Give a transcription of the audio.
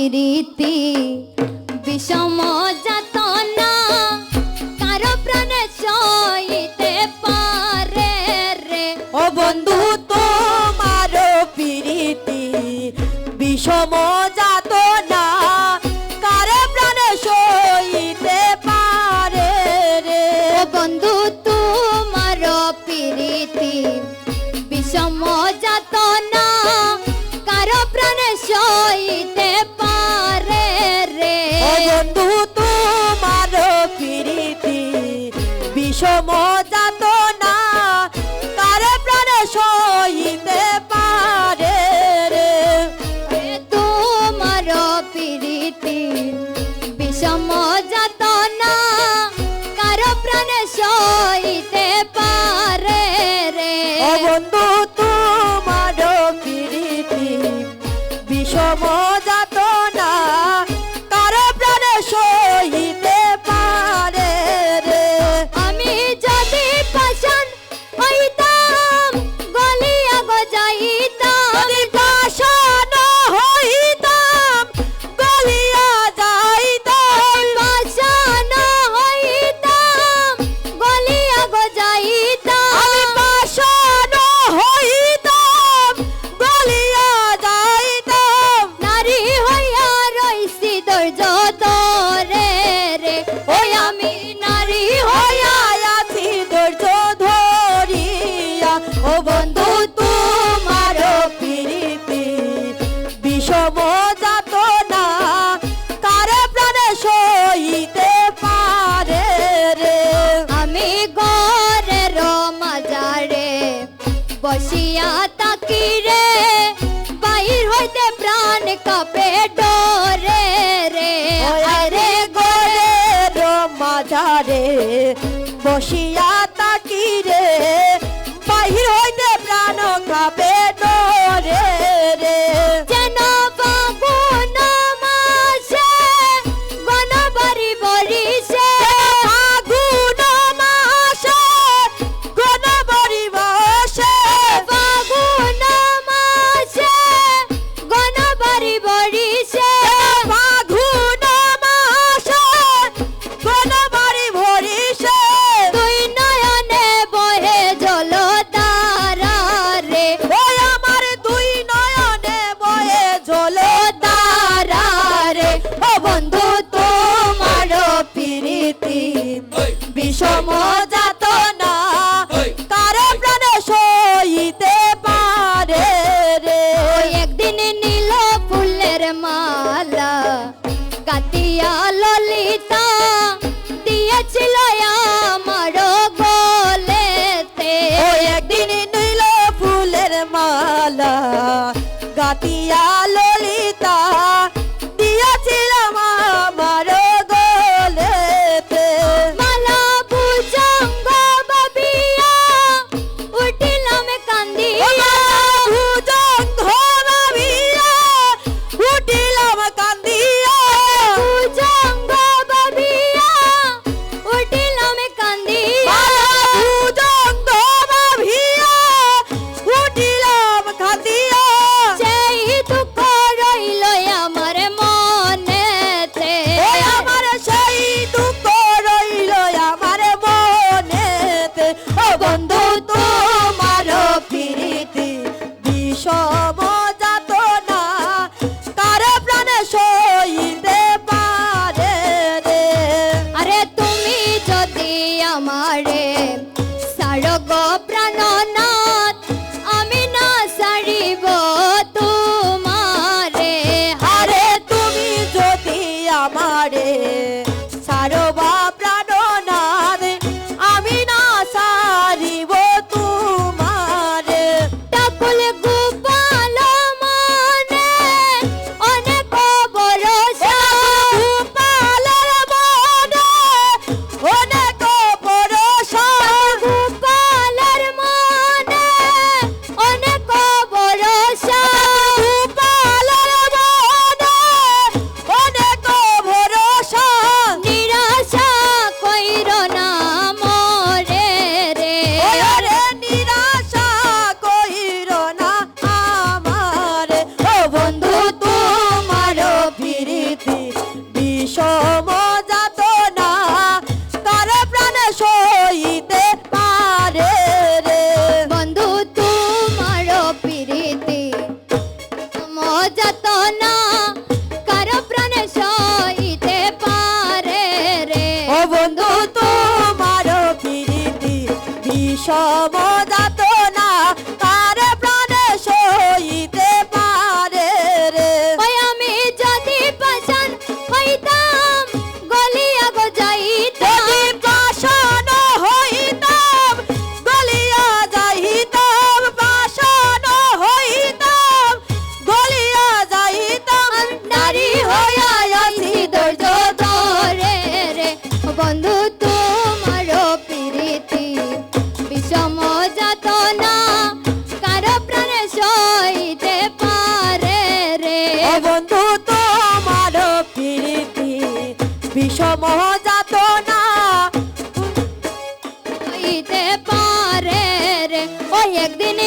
প্রীতি বিষম যাতনা কারো প্রাণে সইতে পারে রে। ও বন্ধু তোমার প্রীতি বিষম যাতনা কারো প্রাণে সইতে পারে রে। ও বন্ধু তোমার প্রীতি বিষম যাতনা কারো প্রাণে সইতে পারে রে। ও বন্ধু তোমার প্রীতি বিষম যাতনা কারো প্রাণে সইতে পারে রে। তোমার প্রীতি বিষম যাতনা কারো প্রাণে সইতে পারে রে। ও বন্ধু তোমার প্রীতি বিষম যাতনা কারো প্রাণে সইতে পারে রে। আমি যদি পাষাণ হইতাম গলিয়া গজাইতাম, যদি পাষাণ হইতাম গলিয়া যাইতাম, পাষাণ হইতাম গলিয়া গজাইতাম, আমি পাষাণ হইতাম গলিয়া যাইতাম। নারী হইয়া রইছি ধৈর্য ধরে রে। ওই আমি নারী হইয়া আছি ধৈর্য ধরিয়া। ও বন্ধু তোমার প্রীতি বিষম যাতনা কারো প্রাণে সইতে পারে রে। আমি ঘরের মাজারে বসিয়া তাকি রে, বাহির হইতে প্রাণ কাঁপে ডরে রে। আরে গোরের মাঝারে বসিয়া তাকি রে, বাহির হইতে প্রাণ কাঁপে ডরে রে। যেন ফাগুন মাসে গণবাড়ি বরিশে, ফাগুন মাসে গণবাড়ি বসে, ফাগুন মাসে গণবাড়ি বরিশে, ফাগুন মাসে গণবাড়ি ভরিসে। দুই নয়নে বহে জলধারা রে। ওই আমার দুই নয়নে বয়ে ঝোলে তারা রে। ও বন্ধু তোমার প্রীতি বিষম যাতনা কারো প্রাণে সইতে পারে রে। ওই একদিন নীল ফুলের মালা কাতিয়া ললিতা দিয়েছিল আমার গলেতে। ওই একদিন নীল ফুলের মালা গাতিয়া ললিতা দিয়েছিলাম আমার গলেতে। মালা ভুজঙ্গ বাবিয়া উঠিলাম কান্দিয়া, ভুজঙ্গ ভাবিয়া উঠিলাম কান্দিয়া, ভুজঙ্গ বাবিয়া উঠিলাম কান্দিয়া। ভুজঙ্গ ভাবিয়া উঠিলাম কান্দিয়া। সেই দুঃখ রইল আমার মনেতে। ওই আমার সেই দুঃখ রইল আমার মনেতে। ও বন্ধু তোমার প্রীতি বিষম যাতনা কারো প্রাণে সইতে পারে রে। আরে তুমি যদি আমারে ছাড়ো গো প্রাণনাথ, আমি না ছাড়িব তোমারে। আরে তুমি যদি আমারে সারবা প্রাণনাথ, আমি না সারিব তোমারে। ডাকুল গোপাল মনে অনেক ভরসা, গোপালের মনে অনেক ভরসা, গোপালের মনে সইতে পারে রে। বন্ধু তোমারও প্রীতি মজা তো না কারো প্রাণে সইতে পারে রে। ও বন্ধু তোমার প্রীতি বিষম যাতনা কার প্রাণে সইতে পারে রে। ওই আমি যদি পাষাণ হইতাম গলিয়া গো যাইতাম। যদি পাষাণ হইতাম গলিয়া যাইতাম, পাষাণ হইতাম গলিয়া যাইতাম, নারী হইয়া আছি ধৈর্য ধরে রে। ও বন্ধু তোমারও প্রীতি বিষম যাতনা কারো প্রাণে সইতে পারে রে। ও বন্ধু তোমার প্রীতি বিষম যাতনা সইতে পারে রে। ওই একদিন